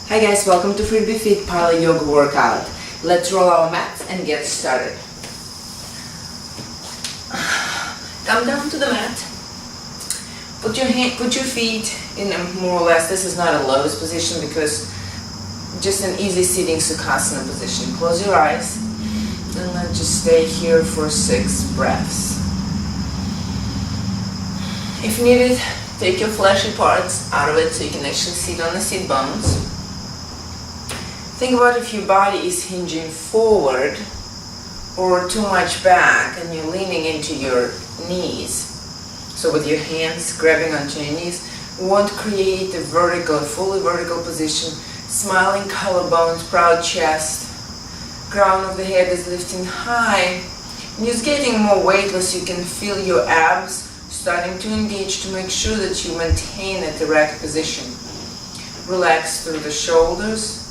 Hi guys, welcome to Freebie Fit Pilo-Yoga workout. Let's roll our mats and get started. Come down to the mat. Put your feet in a more or less, this is not a lotus position because just an easy sitting Sukhasana position. Close your eyes and let's just stay here for 6 breaths. If needed, take your fleshy parts out of it so you can actually sit on the sit bones. Think about if your body is hinging forward or too much back and you're leaning into your knees. So with your hands grabbing onto your knees, we want to create a vertical, fully vertical position, smiling collarbones, proud chest, crown of the head is lifting high. And just getting more weightless, you can feel your abs starting to engage to make sure that you maintain that erect position. Relax through the shoulders.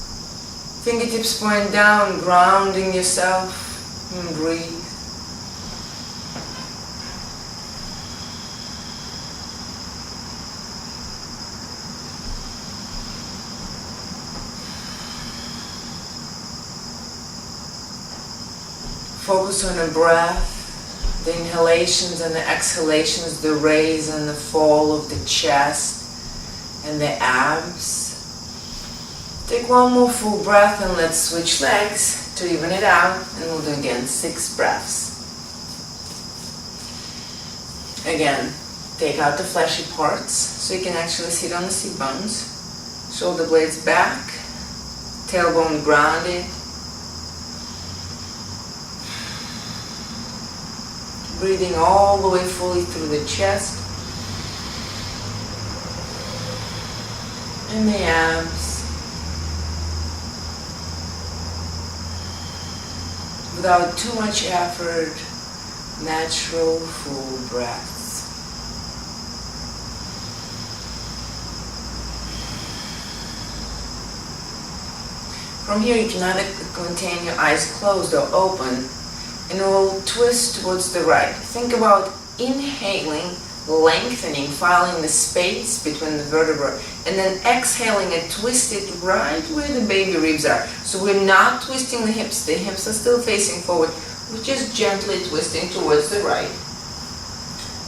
Fingertips point down, grounding yourself, and breathe. Focus on the breath, the inhalations and the exhalations, the raise and the fall of the chest and the abs. Take one more full breath and let's switch legs to even it out, and we'll do again 6 breaths. Again, take out the fleshy parts so you can actually sit on the sit bones. Shoulder blades back, tailbone grounded. Breathing all the way fully through the chest and the abs. Without too much effort, natural full breaths. From here you can either maintain your eyes closed or open, and we'll twist towards the right. Think about inhaling, lengthening, filing the space between the vertebrae, and then exhaling and twist it right where the baby ribs are. So we're not twisting the hips are still facing forward, we're just gently twisting towards the right.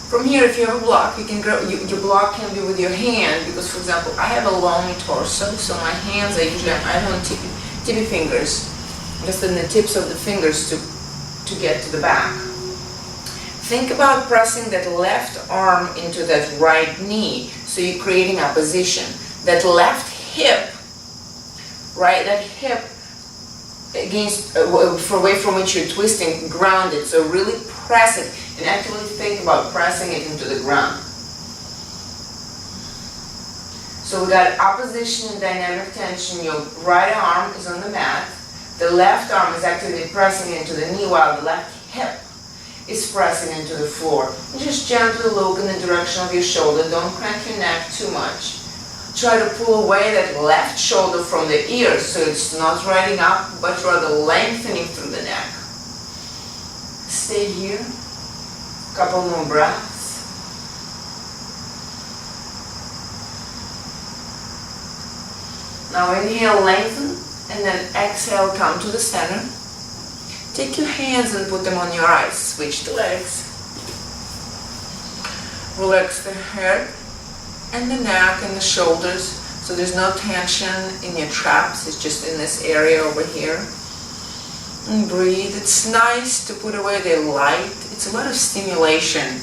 From here, if you have a block, you can grab, your block can be with your hand, because for example, I have a long torso, so my hands are usually, I have on tippy fingers, just in the tips of the fingers to get to the back. Think about pressing that left arm into that right knee, so you're creating a position. That left hip, right, that hip against, away from which you're twisting, grounded. So really press it, and actually think about pressing it into the ground. So we got opposition and dynamic tension. Your right arm is on the mat. The left arm is actually pressing into the knee while the left hip is pressing into the floor. And just gently look in the direction of your shoulder. Don't crank your neck too much. Try to pull away that left shoulder from the ear so it's not riding up, but rather lengthening through the neck. Stay here. Couple more breaths. Now inhale, lengthen, and then exhale, come to the center. Take your hands and put them on your eyes. Switch the legs. Relax the head and the neck and the shoulders, so there's no tension in your traps. It's just in this area over here. And breathe. It's nice to put away the light. It's a lot of stimulation.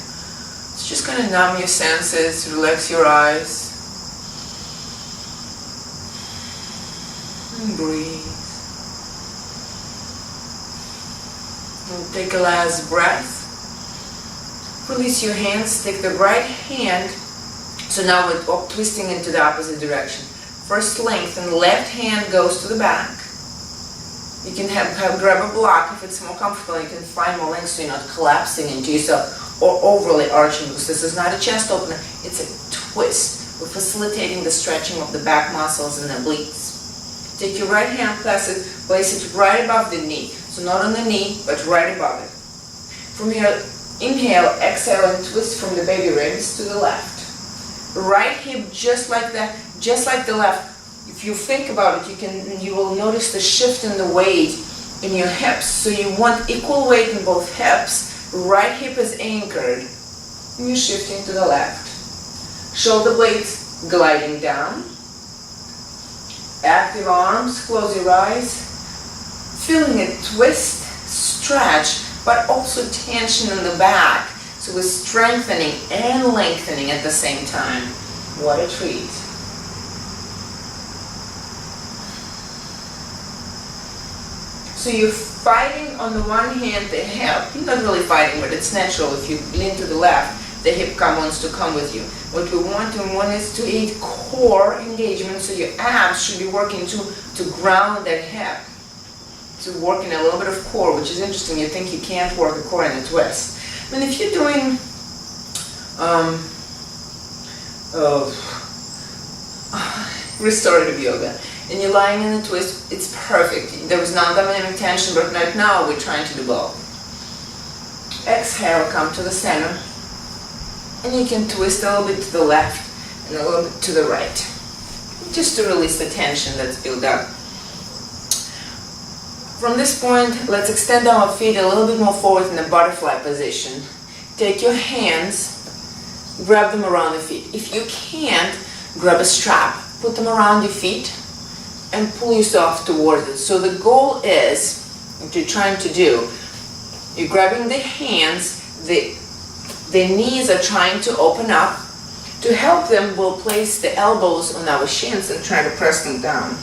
It's just going to numb your senses, relax your eyes. And breathe. And take a last breath. Release your hands. Take the right hand. So now we're twisting into the opposite direction. First lengthen. Left hand goes to the back. You can grab a block if it's more comfortable. You can find more length so you're not collapsing into yourself or overly arching, because this is not a chest opener. It's a twist. We're facilitating the stretching of the back muscles and the obliques. Take your right hand, place it right above the knee. So not on the knee, but right above it. From here, inhale, exhale, and twist from the baby ribs to the left. Right hip just like that, just like the left, if you think about it, you will notice the shift in the weight in your hips. So you want equal weight in both hips. Right hip is anchored, and you're shifting to the left. Shoulder blades gliding down. Active arms, close your eyes. Feeling a twist, stretch, but also tension in the back. So we're strengthening and lengthening at the same time. What a treat. So you're fighting on the one hand the hip. You're not really fighting, but it's natural. If you lean to the left, the hip wants to come with you. What we want is to aid core engagement, so your abs should be working to ground that hip. So working a little bit of core, which is interesting. You think you can't work a core in a twist. I mean, if you're doing restorative yoga and you're lying in a twist, it's perfect. There was non-dominant tension, but right now we're trying to do both. Exhale, come to the center, and you can twist a little bit to the left and a little bit to the right, just to release the tension that's built up. From this point, let's extend our feet a little bit more forward in the butterfly position. Take your hands, grab them around the feet. If you can't, grab a strap, put them around your feet, and pull yourself towards it. So the goal is, what you're trying to do, you're grabbing the hands, the knees are trying to open up. To help them, we'll place the elbows on our shins and try to press them down.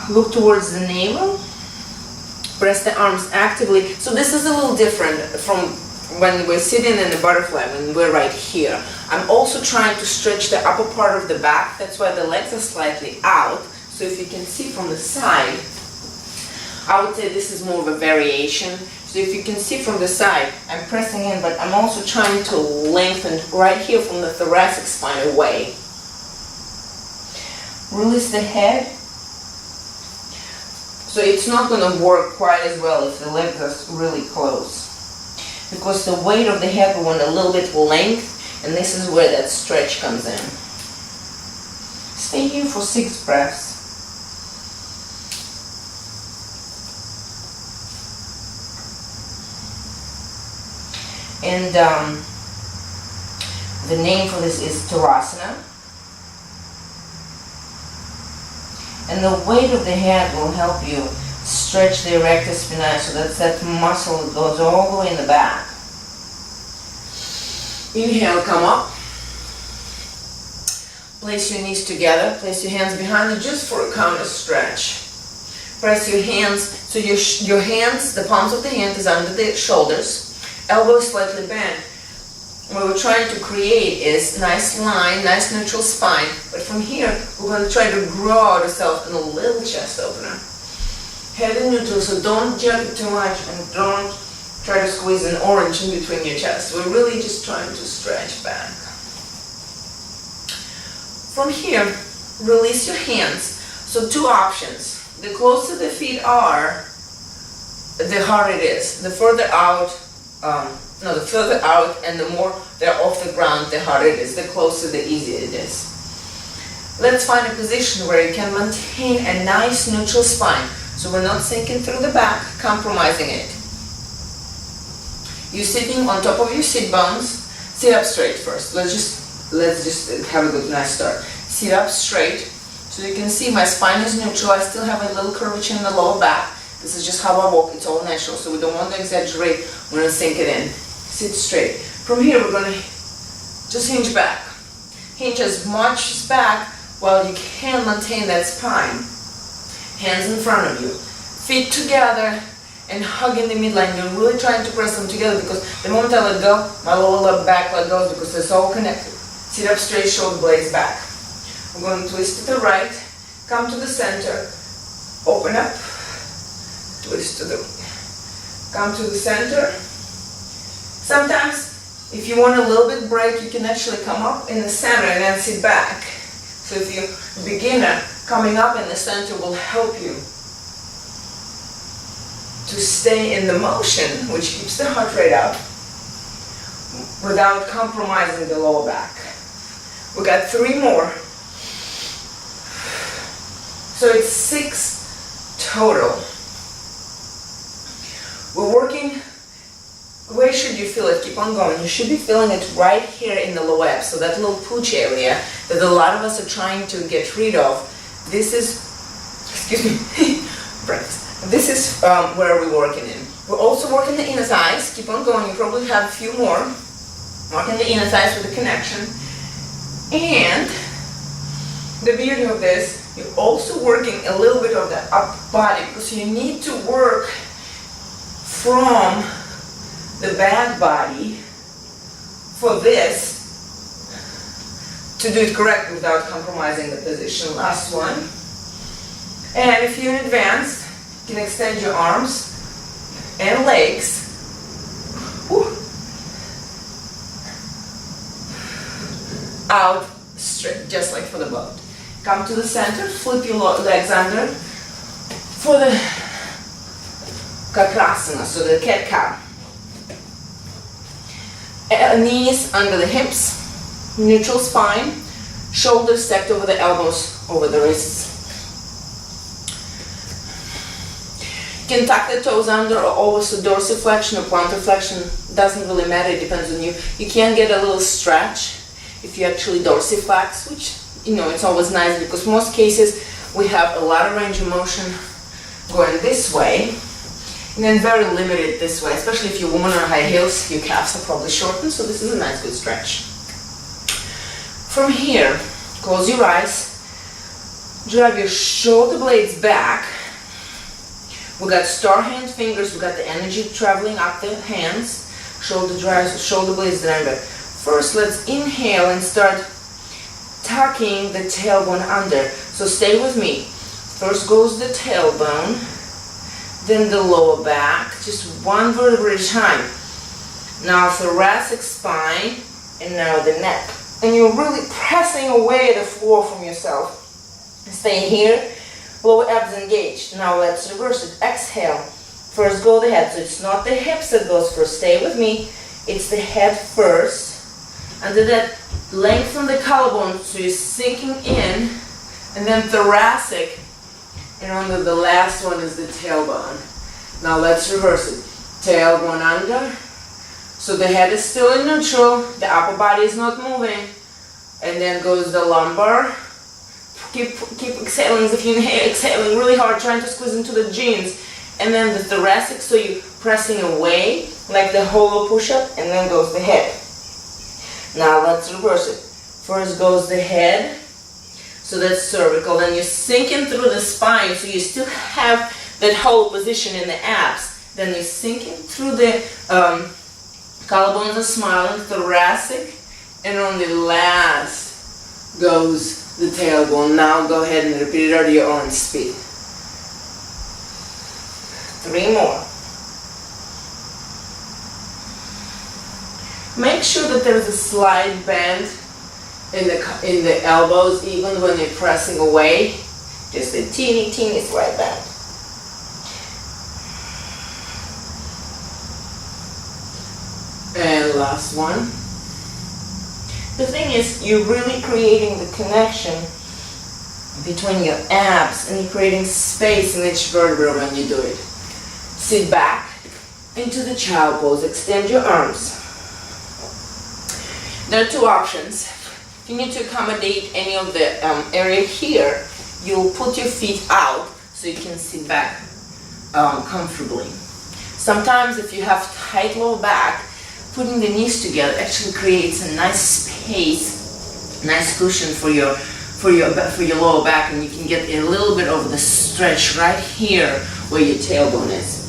Look towards the navel. Press the arms actively. So this is a little different from when we're sitting in the butterfly, when we're right here. I'm also trying to stretch the upper part of the back. That's why the legs are slightly out. So if you can see from the side, I would say this is more of a variation. So if you can see from the side, I'm pressing in, but I'm also trying to lengthen right here from the thoracic spine away. Release the head. So it's not going to work quite as well if the legs are really close. Because the weight of the head, we want a little bit length, and this is where that stretch comes in. Stay here for 6 breaths. And the name for this is Tadasana. And the weight of the head will help you stretch the erector spinae, so that's that muscle that goes all the way in the back. Inhale, come up. Place your knees together. Place your hands behind you just for a counter stretch. Press your hands, so your hands, the palms of the hand is under the shoulders. Elbows slightly bent. What we're trying to create is nice line, nice neutral spine. But from here, we're going to try to grow ourselves in a little chest opener. Head in neutral, so don't jerk it too much and don't try to squeeze an orange in between your chest. We're really just trying to stretch back. From here, release your hands. So 2 options. The closer the feet are, the harder it is. The further out, the further out and the more they're off the ground, the harder it is. The closer, the easier it is. Let's find a position where you can maintain a nice neutral spine. So we're not sinking through the back, compromising it. You're sitting on top of your sit bones. Sit up straight first. Let's just have a good nice start. Sit up straight. So you can see my spine is neutral. I still have a little curvature in the lower back. This is just how I walk. It's all natural. So we don't want to exaggerate. We're going to sink it in. Sit straight. From here, we're going to just hinge back. Hinge as much back while you can maintain that spine. Hands in front of you. Feet together and hug in the midline. You're really trying to press them together because the moment I let go, my lower back let go because it's all connected. Sit up straight, shoulder blades back. We're going to twist to the right, come to the center, open up, twist to the right. Come to the center. Sometimes, if you want a little bit break, you can actually come up in the center and then sit back. So if you're a beginner, coming up in the center will help you to stay in the motion, which keeps the heart rate up, without compromising the lower back. We got 3 more. So it's 6 total. We're working, where should you feel it? Keep on going. You should be feeling it right here in the lower abs, so that little pooch area that a lot of us are trying to get rid of. This is, excuse me, breath. This is where we're working in. We're also working the inner thighs. Keep on going. You probably have a few more. Working the inner thighs with the connection. And the beauty of this, you're also working a little bit of the upper body, because you need to work from the back body for this to do it correctly without compromising the position. Last one. And if you're in advance, you can extend your arms and legs. Woo. Out straight, just like for the boat. Come to the center, flip your legs under for the Kakrasana, so the cat cow. Knees under the hips, neutral spine, shoulders stacked over the elbows, over the wrists. You can tuck the toes under or always a dorsiflexion or plantar flexion, doesn't really matter, it depends on you. You can get a little stretch if you actually dorsiflex, which, you know, it's always nice, because most cases we have a lot of range of motion going this way, and then very limited this way, especially if you're a woman on high heels, your calves are probably shortened, so this is a nice good stretch. From here, close your eyes, drive your shoulder blades back. We got star hand fingers, we got the energy traveling up the hands, shoulder blades down back. First, let's inhale and start tucking the tailbone under. So stay with me. First goes the tailbone, then the lower back, just one vertebra at a time. Now thoracic spine, and now the neck. And you're really pressing away the floor from yourself. Stay here, lower abs engaged. Now let's reverse it. Exhale. First go the head. So it's not the hips that goes first. Stay with me. It's the head first. Under that, lengthen the collarbone so you're sinking in, and then thoracic, and under the last one is the tailbone. Now let's reverse it. Tailbone under, so the head is still in neutral, the upper body is not moving, and then goes the lumbar. Keep exhaling as if you inhale, exhaling really hard, trying to squeeze into the jeans, and then the thoracic, so you're pressing away like the hollow push-up, and then goes the head. Now let's reverse it. First goes the head, so that's cervical. Then you're sinking through the spine, so you still have that whole position in the abs. Then you're sinking through the collarbones are smiling, thoracic, and on the last goes the tailbone. Now go ahead and repeat it at your own speed. 3 more. Make sure that there is a slight bend in the elbows, even when you're pressing away. Just a teeny slight bend. And last one. The thing is, you're really creating the connection between your abs, and you're creating space in each vertebra when you do it. Sit back into the child pose. Extend your arms. There are 2 options. If you need to accommodate any of the area here, you'll put your feet out so you can sit back comfortably. Sometimes if you have tight lower back, putting the knees together actually creates a nice space, nice cushion for your lower back, and you can get a little bit of the stretch right here where your tailbone is.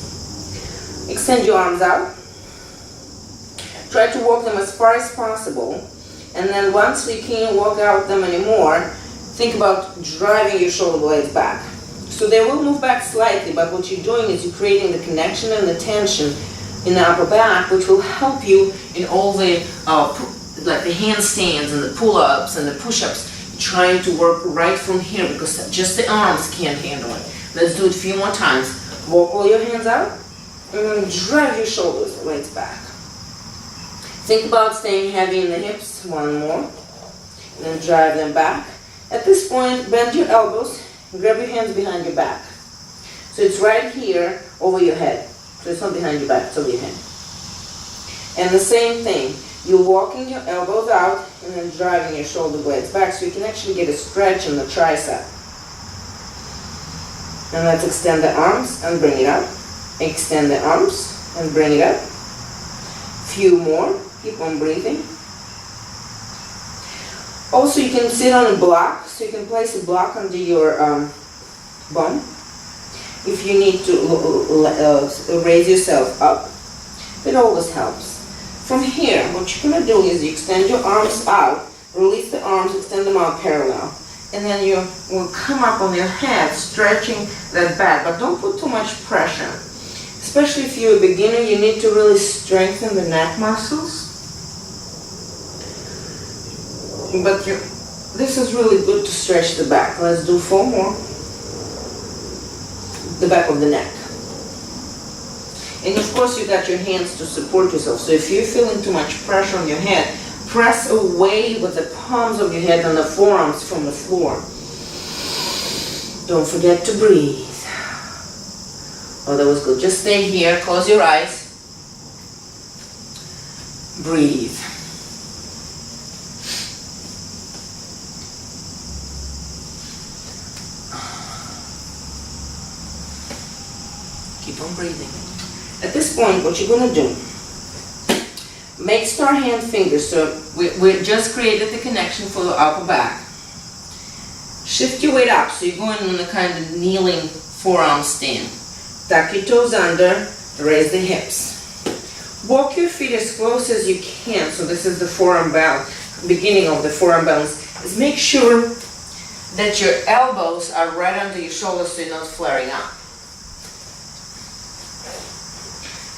Extend your arms out. Try to walk them as far as possible, and then once you can't walk out them anymore, think about driving your shoulder blades back. So they will move back slightly, but what you're doing is you're creating the connection and the tension in the upper back, which will help you in all the like the handstands and the pull-ups and the push-ups. You're trying to work right from here, because just the arms can't handle it. Let's do it a few more times. Walk all your hands out, and then drive your shoulder blades back. Think about staying heavy in the hips. One more. And then drive them back. At this point, bend your elbows. Grab your hands behind your back. So it's right here over your head. So it's not behind your back, it's over your head. And the same thing. You're walking your elbows out and then driving your shoulder blades back so you can actually get a stretch in the tricep. And let's extend the arms and bring it up. Extend the arms and bring it up. Few more. Keep on breathing. Also, you can sit on a block, so you can place a block under your bum if you need to raise yourself up. It always helps. From here, what you're going to do is you extend your arms out, release the arms, extend them out parallel. And then you will come up on your head, stretching that back. But don't put too much pressure. Especially if you're a beginner, you need to really strengthen the neck muscles. But this is really good to stretch the back. Let's do 4 more. The back of the neck. And of course you got your hands to support yourself. So if you're feeling too much pressure on your head, press away with the palms of your head and the forearms from the floor. Don't forget to breathe. Oh, that was good. Just stay here, close your eyes. Breathe. Keep on breathing. At this point, what you're going to do, make star hand fingers. So we just created the connection for the upper back. Shift your weight up, so you're going in a kind of kneeling forearm stand. Tuck your toes under, raise the hips. Walk your feet as close as you can. So this is the forearm balance, beginning of the forearm balance. Is make sure that your elbows are right under your shoulders so you're not flaring up.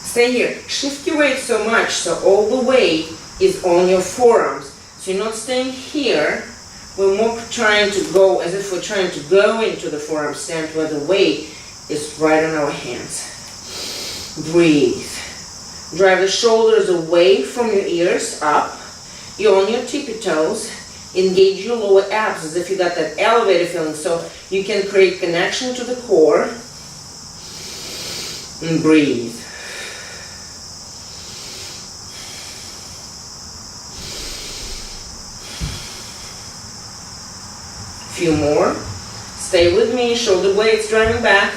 Stay here. Shift your weight so much so all the weight is on your forearms. So you're not staying here. We're more trying to go as if we're trying to go into the forearm stand where the weight is right on our hands. Breathe. Drive the shoulders away from your ears, up. You're on your tippy toes. Engage your lower abs as if you got that elevated feeling so you can create connection to the core. And breathe. Few more. Stay with me, shoulder blades driving back.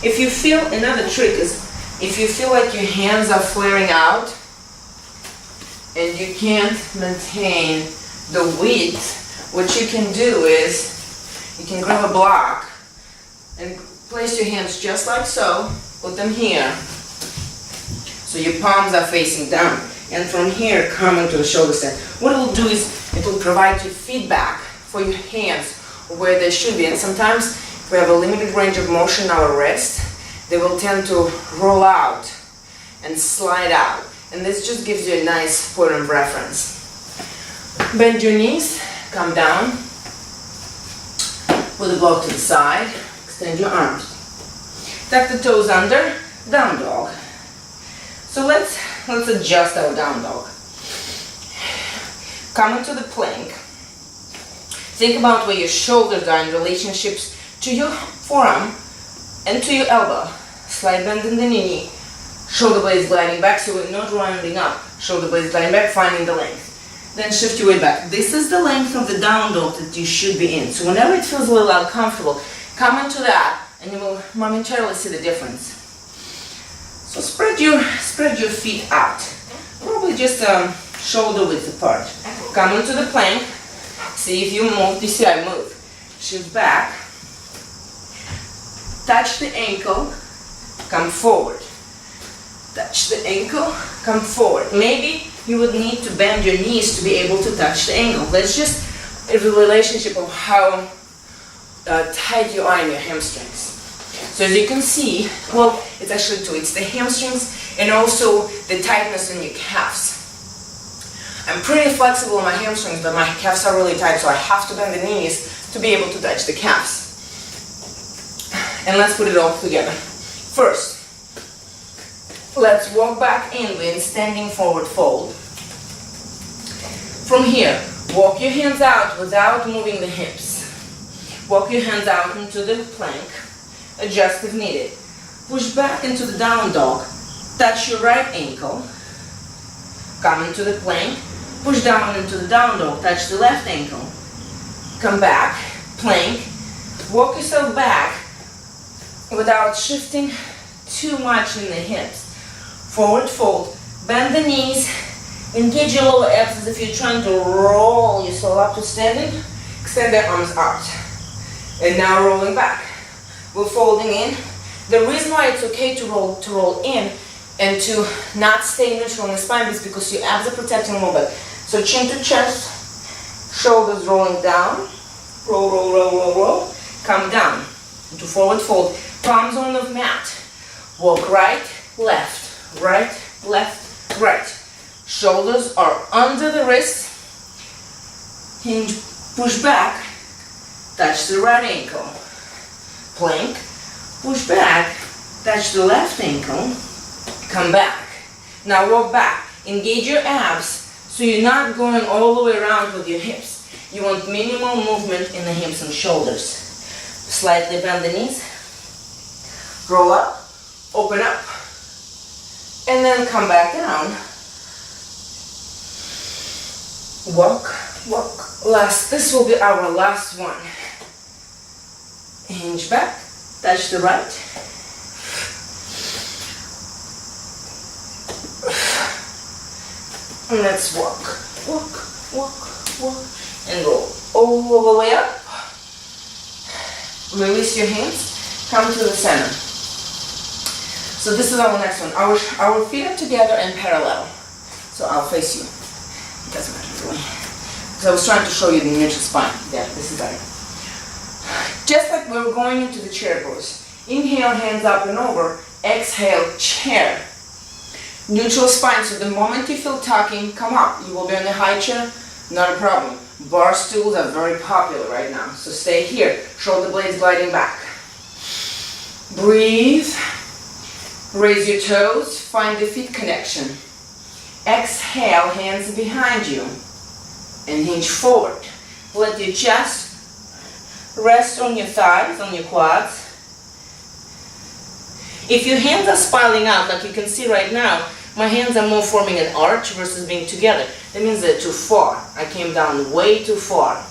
If you feel, another trick is, if you feel like your hands are flaring out and you can't maintain the width, what you can do is, you can grab a block and place your hands just like so, put them here, so your palms are facing down. And from here, come into the shoulder stand. What it will do is, it will provide you feedback for your hands where they should be. And sometimes if we have a limited range of motion in our wrist, they will tend to roll out and slide out. And this just gives you a nice point of reference. Bend your knees, come down, put the block to the side, extend your arms. Tuck the toes under, down dog. So let's adjust our down dog. Come into the plank. Think about where your shoulders are in relationships to your forearm and to your elbow. Slight bend in the knee. Shoulder blades gliding back so we're not rounding up. Shoulder blades gliding back, finding the length. Then shift your weight back. This is the length of the down dog that you should be in. So whenever it feels a little uncomfortable, come into that and you will momentarily see the difference. So spread your feet out. Probably just shoulder width apart. Come into the plank. See if you move. You see I move. Shift back. Touch the ankle. Come forward. Touch the ankle. Come forward. Maybe you would need to bend your knees to be able to touch the ankle. That's just a relationship of how tight you are in your hamstrings. So as you can see, well, it's actually two. It's the hamstrings and also the tightness in your calves. I'm pretty flexible in my hamstrings, but my calves are really tight, so I have to bend the knees to be able to touch the calves. And let's put it all together. First, let's walk back in with standing forward fold. From here, walk your hands out without moving the hips. Walk your hands out into the plank. Adjust if needed. Push back into the down dog. Touch your right ankle. Come into the plank. Push down into the down dog. Touch the left ankle. Come back. Plank. Walk yourself back without shifting too much in the hips. Forward fold. Bend the knees. Engage your lower abs as if you're trying to roll yourself up to standing. Extend the arms out. And now rolling back. We're folding in. The reason why it's okay to roll in and to not stay neutral in the spine is because your abs are protecting a little bit. So chin to chest, shoulders rolling down. Roll, roll, roll, roll, roll. Come down into forward fold. Palms on the mat. Walk right, left, right, left, right. Shoulders are under the wrists. Hinge, push back. Touch the right ankle. Plank. Push back. Touch the left ankle. Come back. Now walk back. Engage your abs so you're not going all the way around with your hips. You want minimal movement in the hips and shoulders. Slightly bend the knees. Roll up. Open up. And then come back down. Walk, walk. This will be our last one. Hinge back. Touch the right. And let's walk. Walk, walk, walk. And roll all the way up. Release your hands. Come to the center. So this is our next one. Our feet are together and parallel. So I'll face you. It doesn't matter really. Because I was trying to show you the neutral spine. Yeah, this is better. Just like we were going into the chair pose. Inhale, hands up and over. Exhale, chair. Neutral spine, so the moment you feel tucking, come up. You will be on a high chair, not a problem. Bar stools are very popular right now, so stay here. Shoulder blades gliding back. Breathe. Raise your toes, find the feet connection. Exhale, hands behind you. And hinge forward. Let your chest rest on your thighs, on your quads. If your hands are spiraling out, like you can see right now, my hands are more forming an arch versus being together. That means they're too far. I came down way too far.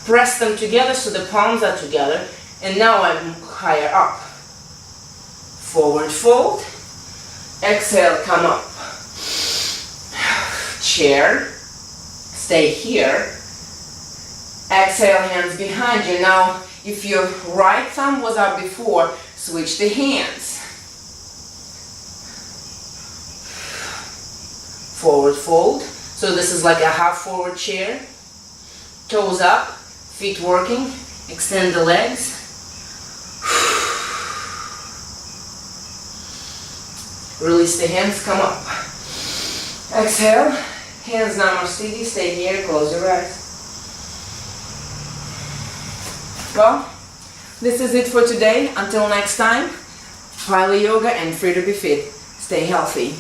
Press them together so the palms are together, and now I'm higher up. Forward fold. Exhale, come up. Chair. Stay here. Exhale, hands behind you. Now, if your right thumb was up before, switch the hands. Forward fold. So this is like a half forward chair. Toes up, feet working. Extend the legs. Release the hands, come up. Exhale. Hands namaste. Stay here, close your eyes. Well, this is it for today. Until next time, Pilo-Yoga and free to be fit. Stay healthy.